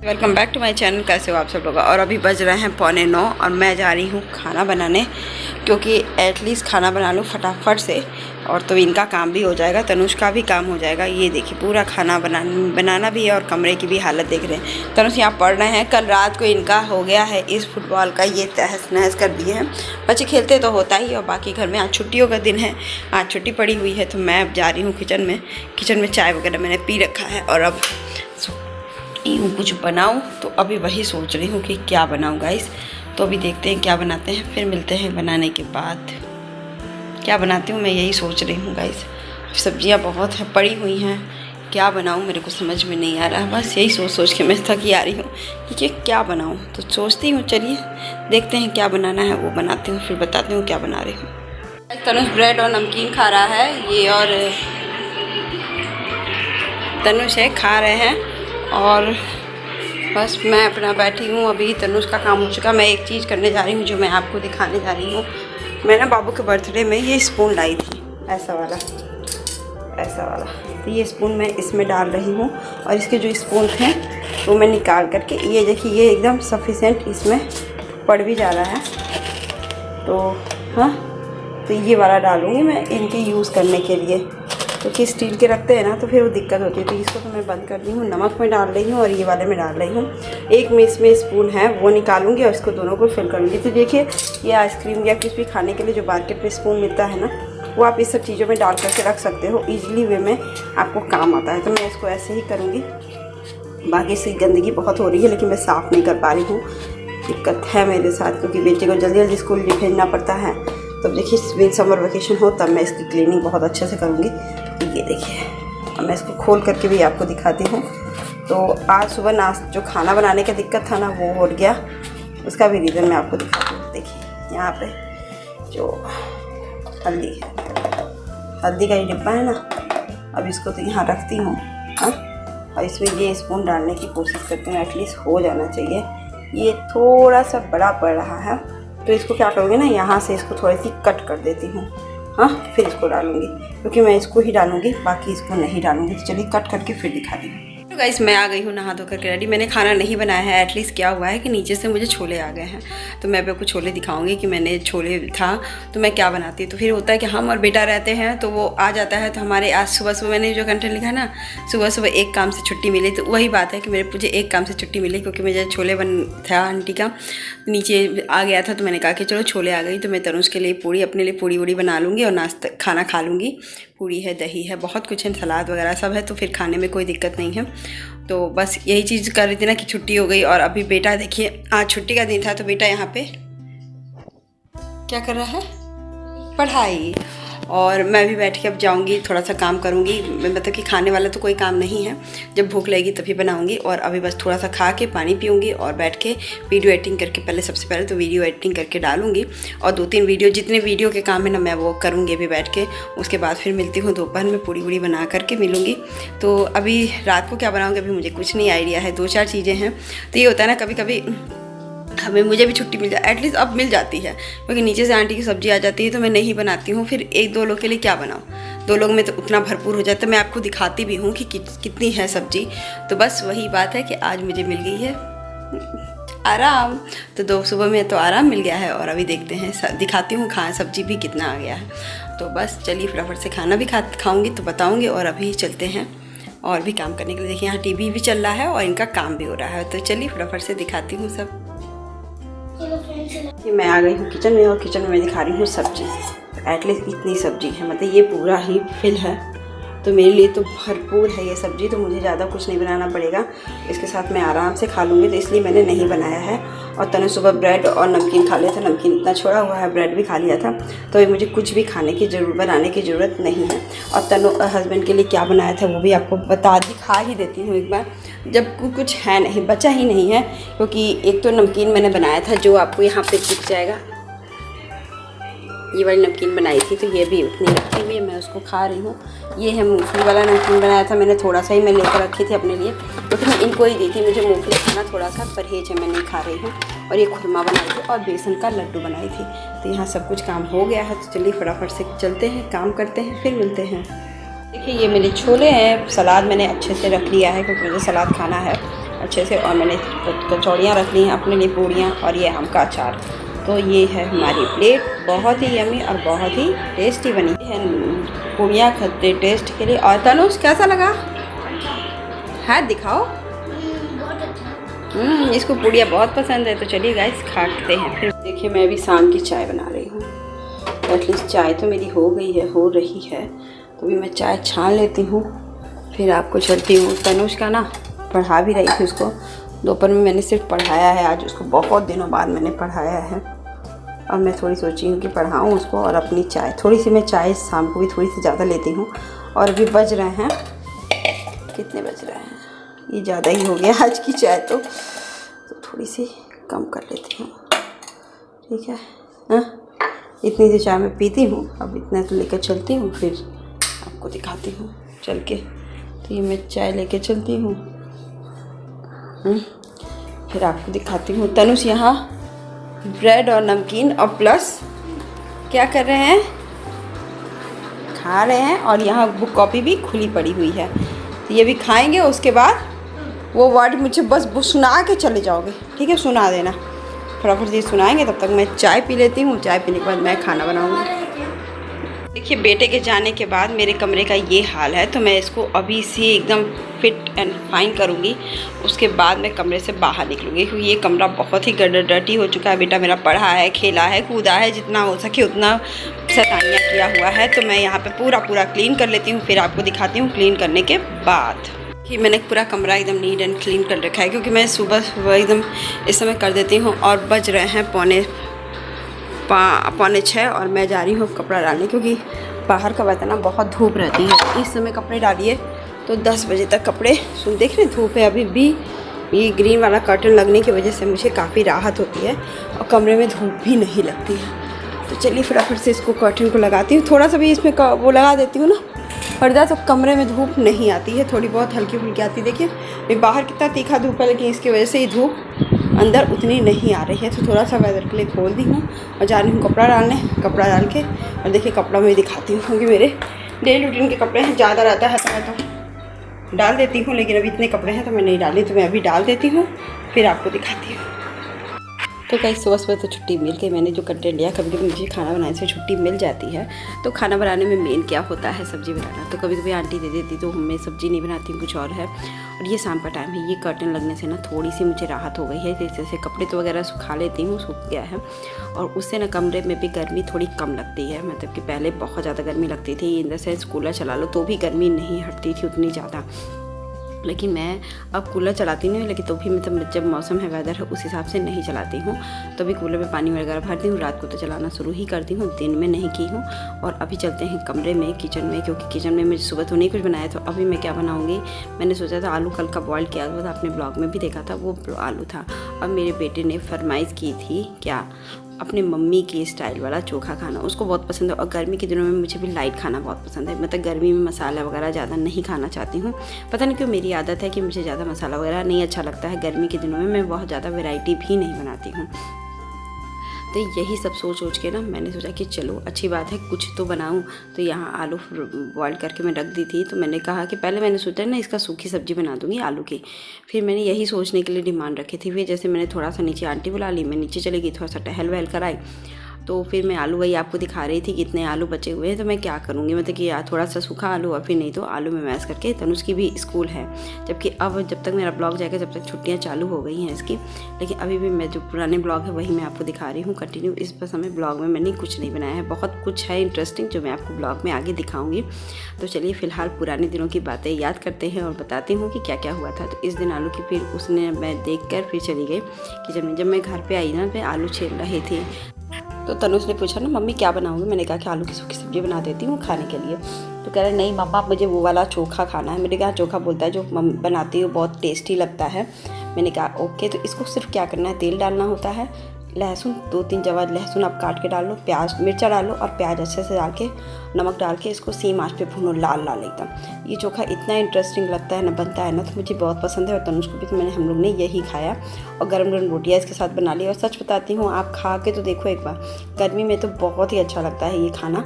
Welcome back to my channel. कैसे हो आप सब लोग। और अभी बज रहे हैं 8:45 और मैं जा रही हूँ खाना बनाने, क्योंकि एटलीस्ट खाना बना लूँ फटाफट से और तो इनका काम भी हो जाएगा, तनुष का भी काम हो जाएगा। ये देखिए पूरा खाना बनाना भी है और कमरे की भी हालत देख रहे हैं। तनुष यहाँ पढ़ रहे हैं। कल रात को इनका हो गया है इस फुटबॉल का, ये तहस नहस कर दिए हैं। बच्चे खेलते तो होता ही, और बाकी घर में आज छुट्टियों का दिन है, आज छुट्टी पड़ी हुई है। तो मैं अब जा रही हूँ किचन में चाय वगैरह मैंने पी रखा है और अब कुछ बनाऊं। तो अभी वही सोच रही हूँ कि क्या बनाऊं गाइस। तो अभी देखते हैं क्या बनाते हैं, फिर मिलते हैं बनाने के बाद। क्या बनाती हूँ मैं यही सोच रही हूँ गाइस। सब्जियाँ बहुत है पड़ी हुई हैं, क्या बनाऊँ मेरे को समझ में नहीं आ रहा। बस यही सोच के मैं थकी आ रही हूँ कि क्या बनाऊँ। तो सोचती हूँ चलिए देखते हैं क्या बनाना है, वो बनाती हूँ फिर बताती हूँ क्या बना रही हूँ। तनुष ब्रेड और नमकीन खा रहा है, ये और तनुष है खा रहे हैं। और बस मैं अपना बैठी हूँ। अभी तनुष का काम हो चुका। मैं एक चीज़ करने जा रही हूँ जो मैं आपको दिखाने जा रही हूँ। मैं ना बाबू के बर्थडे में ये स्पून लाई थी, ऐसा वाला। तो ये स्पून मैं इसमें डाल रही हूँ और इसके जो स्पून थे वो मैं निकाल करके, ये देखिए ये एकदम सफिशेंट इसमें पड़ भी जा रहा है। तो हाँ, तो ये वाला डालूँगी मैं इनके यूज़ करने के लिए, क्योंकि स्टील के रखते हैं ना तो फिर वो दिक्कत होती है। तो इसको तो मैं बंद कर दी हूँ, नमक में डाल रही हूँ और ये वाले में डाल रही हूँ। एक में इसमें स्पून है वो निकालूंगी और इसको दोनों को फिल करूँगी। तो देखिए ये आइसक्रीम या कुछ भी खाने के लिए जो मार्केट में स्पून मिलता है ना, वो आप इस सब चीज़ों में डाल करके रख सकते हो, ईजिली वे में आपको काम आता है। तो मैं इसको ऐसे ही करूँगी। बाकी से गंदगी बहुत हो रही है लेकिन मैं साफ़ नहीं कर पा रही हूँ, दिक्कत है मेरे साथ, क्योंकि बेटे को जल्दी जल्दी स्कूल भेजना पड़ता है। तो देखिए समर वेकेशन हो तब मैं इसकी क्लीनिंग बहुत अच्छे से करूँगी। ये देखिए अब मैं इसको खोल करके भी आपको दिखाती हूँ। तो आज सुबह जो खाना बनाने का दिक्कत था ना वो हो गया, उसका भी रीज़न मैं आपको दिखाती हूँ। देखिए यहाँ पे जो हल्दी का ये डिब्बा है ना, अब इसको तो यहाँ रखती हूँ और इसमें ये स्पून डालने की कोशिश करती हूँ, एटलीस्ट हो जाना चाहिए। ये थोड़ा सा बड़ा पड़ रहा है तो इसको क्या करूँगी ना, यहाँ से इसको थोड़ी सी कट कर देती हूँ। हाँ, फिर इसको डालूँगी, क्योंकि मैं इसको ही डालूँगी, बाकी इसको नहीं डालूँगी। तो चलिए कट करके फिर दिखा दी। तो गाइस मैं आ गई हूँ नहा धो करके रेडी। मैंने खाना नहीं बनाया है। एटलीस्ट क्या हुआ है कि नीचे से मुझे छोले आ गए हैं, तो मैं आपको छोले दिखाऊंगी कि मैंने छोले था तो मैं क्या बनाती। तो फिर होता है कि हम और बेटा रहते हैं तो वो आ जाता है। तो हमारे आज सुबह मैंने जो कंटेंट लिखा ना, सुबह एक काम से छुट्टी मिली, तो वही बात है कि मुझे एक काम से छुट्टी मिली, क्योंकि मुझे छोले बन था आंटी का नीचे आ गया था। तो मैंने कहा कि चलो छोले आ गई तो मैं तनुष के लिए पूड़ी, अपने लिए पूड़ी वूड़ी बना लूँगी और नाश्ता खाना खा लूँगी। पूड़ी है, दही है, बहुत कुछ है, सलाद वगैरह सब है, तो फिर खाने में कोई दिक्कत नहीं है। तो बस यही चीज़ कर रही थी ना कि छुट्टी हो गई। और अभी बेटा देखिए आज छुट्टी का दिन था तो बेटा यहाँ पे क्या कर रहा है, पढ़ाई। और मैं भी बैठ के अब जाऊँगी थोड़ा सा काम करूँगी। मतलब कि खाने वाला तो कोई काम नहीं है, जब भूख लगेगी तभी बनाऊँगी। और अभी बस थोड़ा सा खा के पानी पीऊँगी और बैठ के वीडियो एडिटिंग करके, पहले सबसे पहले तो वीडियो एडिटिंग करके डालूँगी और 2-3 वीडियो, जितने वीडियो के काम है ना मैं वो करूँगी अभी बैठ के। उसके बाद फिर मिलती हूँ दोपहर में, पूड़ी वूड़ी बना करके मिलूँगी। तो अभी रात को क्या बनाऊँगी अभी मुझे कुछ नहीं आइडिया है, 2-4 चीज़ें हैं। तो ये होता है ना कभी कभी मुझे भी छुट्टी मिल जाए, एटलीस्ट अब मिल जाती है, क्योंकि नीचे से आंटी की सब्ज़ी आ जाती है तो मैं नहीं बनाती हूँ। फिर 1-2 लोग के लिए क्या बनाऊँ, 2 लोग में तो उतना भरपूर हो जाता है। मैं आपको दिखाती भी हूँ कि कितनी है सब्ज़ी। तो बस वही बात है कि आज मुझे मिल गई है आराम। तो सुबह में तो आराम मिल गया है और अभी देखते हैं, दिखाती हूँ सब्ज़ी भी कितना आ गया है। तो बस चलिए फटाफट से खाना भी खाऊँगी तो बताऊँगी। और अभी चलते हैं और भी काम करने के लिए। देखिए यहाँ टीवी भी चल रहा है और इनका काम भी हो रहा है। तो चलिए फटाफट से दिखाती हूँ सब। मैं आ गई हूँ किचन में और किचन में मैं दिखा रही हूँ सब्जी। एटलीस्ट इतनी सब्जी है, मतलब ये पूरा ही फिल है, तो मेरे लिए तो भरपूर है ये सब्जी। तो मुझे ज़्यादा कुछ नहीं बनाना पड़ेगा, इसके साथ मैं आराम से खा लूँगी। तो इसलिए मैंने नहीं बनाया है। और तनु सुबह ब्रेड और नमकीन खा लिया था, नमकीन इतना छोड़ा हुआ है, ब्रेड भी खा लिया था। तो मुझे कुछ भी बनाने की ज़रूरत नहीं है। और तनु हस्बैंड के लिए क्या बनाया था वो भी आपको दिखा ही देती हूँ एक बार, जब कुछ है नहीं, बचा ही नहीं है। क्योंकि एक तो नमकीन मैंने बनाया था जो आपको यहाँ पे दिख जाएगा, ये वाली नमकीन बनाई थी, तो ये भी उतनी रखी हुई है, मैं उसको खा रही हूँ। ये है मूंगफली वाला नमकीन बनाया था मैंने, थोड़ा सा ही मैं लेकर रखी थी अपने लिए, क्योंकि मैं इनको ही दी थी। मुझे मूंगफली खाना थोड़ा सा परहेज है, मैं नहीं खा रही हूँ। और ये खुरमा बनाई थी और बेसन का लड्डू बनाई थी। तो यहाँ सब कुछ काम हो गया है। तो चलिए फटाफट से चलते हैं, काम करते हैं, फिर मिलते हैं। देखिए ये मेरे छोले हैं। सलाद मैंने अच्छे से रख लिया है क्योंकि मुझे सलाद खाना है। अच्छे से। और मैंने कचौड़ियाँ रख ली हैं अपने लिए, पूड़ियाँ, और ये आम का अचार। तो ये है हमारी प्लेट, बहुत ही यमी और बहुत ही टेस्टी बनी है पूड़ियाँ खाते टेस्ट के लिए। और तनुष कैसा लगा है, दिखाओ। इसको पूड़ियाँ बहुत पसंद है। तो चलिए गाइस खाते हैं। फिर देखिए मैं अभी शाम की चाय बना रही हूँ। तो एटलीस्ट चाय तो मेरी हो गई है, हो रही है। तो अभी मैं चाय छान लेती हूँ, फिर आपको चलती हूँ। तनुष का ना पढ़ा भी रही थी उसको, दोपहर में मैंने सिर्फ पढ़ाया है आज उसको, बहुत दिनों बाद मैंने पढ़ाया है। अब मैं थोड़ी सोची हूँ कि पढ़ाऊँ उसको, और अपनी चाय थोड़ी सी, मैं चाय शाम को भी थोड़ी सी ज़्यादा लेती हूँ। और अभी बज रहे हैं, कितने बज रहे हैं, ये ज़्यादा ही हो गया आज की चाय तो थोड़ी सी कम कर लेती हूँ, ठीक है। हाँ, इतनी सी चाय मैं पीती हूँ, अब इतना तो लेकर चलती हूँ, फिर आपको दिखाती हूँ चल के। तो ये मैं चाय लेके चलती हूँ, फिर आपको दिखाती हूँ। तनुष यहाँ ब्रेड और नमकीन और प्लस क्या कर रहे हैं, खा रहे हैं। और यहाँ बुक कॉपी भी खुली पड़ी हुई है, तो ये भी खाएंगे। उसके बाद वो वर्ड मुझे बस सुना के चले जाओगे, ठीक है, सुना देना फटाफट से सुनाएंगे। तब तक मैं चाय पी लेती हूँ, चाय पीने के बाद मैं खाना बनाऊँगी। देखिए बेटे के जाने के बाद मेरे कमरे का ये हाल है, तो मैं इसको अभी से एकदम फिट एंड फाइन करूँगी। उसके बाद मैं कमरे से बाहर निकलूँगी, क्योंकि ये कमरा बहुत ही डर्टी हो चुका है। बेटा मेरा पढ़ा है, खेला है, कूदा है, जितना हो सके उतना शैतानियाँ किया हुआ है। तो मैं यहाँ पे पूरा क्लीन कर लेती हूँ, फिर आपको दिखाती हूँ क्लीन करने के बाद। कि मैंने पूरा कमरा एकदम नीट एंड क्लीन कर रखा है, क्योंकि मैं सुबह एकदम इस समय कर देती हूँ। और बज रहे हैं पौने 6 और मैं जा रही हूँ कपड़ा डालने, क्योंकि बाहर का वैसे ना बहुत धूप रहती है। इस समय कपड़े डालिए तो 10 बजे तक कपड़े देख रहे धूप है अभी भी। ये ग्रीन वाला कर्टन लगने की वजह से मुझे काफ़ी राहत होती है और कमरे में धूप भी नहीं लगती है। तो चलिए फटाफट से इसको कर्टन को लगाती हूँ। थोड़ा सा भी इसमें वो लगा देती हूँ ना पर्दा, तो कमरे में धूप नहीं आती है, थोड़ी बहुत हल्की फुल्की आती है। देखिए बाहर कितना तीखा धूप है, लेकिन इसकी वजह से ही धूप अंदर उतनी नहीं आ रही है। तो थोड़ा सा वेदर के लिए खोल दी हूँ और जा रही हूँ कपड़ा डालने। कपड़ा डाल के और देखिए कपड़ा मैं दिखाती हूँ, क्योंकि मेरे डेली रूटीन के कपड़े हैं, ज़्यादा रहता है तो मैं तो डाल देती हूँ, लेकिन अभी इतने कपड़े हैं तो मैं नहीं डाली, तो मैं अभी डाल देती हूँ, फिर आपको दिखाती हूँ। तो कहीं सुबह तो छुट्टी मिल गई। मैंने जो कंटेंट लिया, कभी कभी मुझे खाना बनाने से छुट्टी मिल जाती है। तो खाना बनाने में मेन क्या होता है, सब्ज़ी बनाना। तो कभी कभी आंटी दे देती, तो मैं सब्ज़ी नहीं बनाती हूँ, कुछ और है। और ये शाम का टाइम है, ये कर्टन लगने से ना थोड़ी सी मुझे राहत हो गई है। जैसे कपड़े तो वगैरह सुखा लेती हूँ, सूख गया है। और उससे ना कमरे में भी गर्मी थोड़ी कम लगती है। मतलब कि पहले बहुत ज़्यादा गर्मी लगती थी, इन द सेंस कूलर चला लो तो भी गर्मी नहीं हटती थी उतनी ज़्यादा। लेकिन मैं अब कूलर चलाती नहीं हूँ, लेकिन तो भी मतलब जब मौसम है, वेदर है, उस हिसाब से नहीं चलाती हूँ। तो अभी कूलर में पानी वगैरह भरती हूँ, रात को तो चलाना शुरू ही करती हूँ, दिन में नहीं की हूँ। और अभी चलते हैं कमरे में, किचन में, क्योंकि किचन में मुझे सुबह तो नहीं कुछ बनाया। तो अभी मैं क्या बनाऊँगी, मैंने सोचा था आलू कल का बॉयल किया हुआ था, आपने ब्लॉग में भी देखा था, वो आलू था। अब मेरे बेटे ने फरमाइश की थी क्या, अपने मम्मी की स्टाइल वाला चोखा खाना, उसको बहुत पसंद है। और गर्मी के दिनों में मुझे भी लाइट खाना बहुत पसंद है। मतलब गर्मी में मसाला वगैरह ज़्यादा नहीं खाना चाहती हूँ, पता नहीं क्यों मेरी आदत है कि मुझे ज़्यादा मसाला वगैरह नहीं अच्छा लगता है। गर्मी के दिनों में मैं बहुत ज़्यादा वैरायटी भी नहीं बनाती हूँ। तो यही सब सोच के ना मैंने सोचा कि चलो अच्छी बात है कुछ तो बनाऊं। तो यहाँ आलू बॉयल करके मैं रख दी थी। तो मैंने कहा कि पहले मैंने सोचा ना इसका सूखी सब्जी बना दूंगी आलू की। फिर मैंने यही सोचने के लिए डिमांड रखी थी। फिर जैसे मैंने थोड़ा सा नीचे आंटी बुला ली, मैं नीचे चली गई, थोड़ा सा टहल वहल कर आई। तो फिर मैं आलू वही आपको दिखा रही थी कितने आलू बचे हुए हैं। तो मैं क्या करूँगी, मतलब कि थोड़ा सा सूखा आलू और फिर नहीं तो आलू में मैश करके। तनुष की भी स्कूल है, जबकि अब जब तक मेरा ब्लॉग जाएगा जब तक छुट्टियाँ चालू हो गई हैं इसकी। लेकिन अभी भी मैं जो पुराने ब्लॉग है वही मैं आपको दिखा रही हूँ कंटिन्यू। इस पर समय ब्लॉग में मैंने कुछ नहीं बनाया है, बहुत कुछ है इंटरेस्टिंग जो मैं आपको ब्लॉग में आगे दिखाऊँगी। तो चलिए फ़िलहाल पुराने दिनों की बातें याद करते हैं और बताती हूँ कि क्या क्या हुआ था। तो इस दिन आलू की फिर उसने मैं देख कर फिर चली गई किचन में। जब मैं घर पर आई ना, मैं आलू छील रहे थे, तो तनुष ने पूछा ना मम्मी क्या बनाऊंगी। मैंने कहा कि आलू की सूखी सब्जी बना देती हूँ खाने के लिए। तो कह रहे नहीं मम्मा मुझे वो वाला चोखा खाना है। मैंने कहा चोखा बोलता है जो मम्मी बनाती है बहुत टेस्टी लगता है। मैंने कहा ओके। तो इसको सिर्फ क्या करना है, तेल डालना होता है, लहसुन 2-3 जवा लहसुन आप काट के डाल लो, प्याज मिर्चा डाल लो और प्याज अच्छे से डाल के नमक डाल के इसको सेम आंच पे भूनो लाल लाल एकदम। ये चोखा इतना इंटरेस्टिंग लगता है ना, बनता है ना, तो मुझे बहुत पसंद है। और तनुष को भी, तो हम लोग ने यही खाया और गरम गरम रोटियाँ इसके साथ बना ली। और सच बताती हूँ आप खा के तो देखो एक बार, गर्मी में तो बहुत ही अच्छा लगता है ये खाना।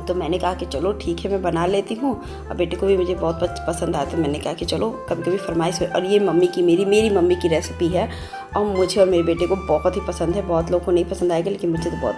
तो मैंने कहा कि चलो ठीक है मैं बना लेती हूँ। और बेटे को भी मुझे बहुत पसंद आया, तो मैंने कहा कि चलो कभी कभी फरमाइश। और ये मम्मी की मेरी मम्मी की रेसिपी है और मुझे और मेरे बेटे को बहुत ही पसंद है। बहुत लोगों को नहीं पसंद आएगा लेकिन मुझे तो बहुत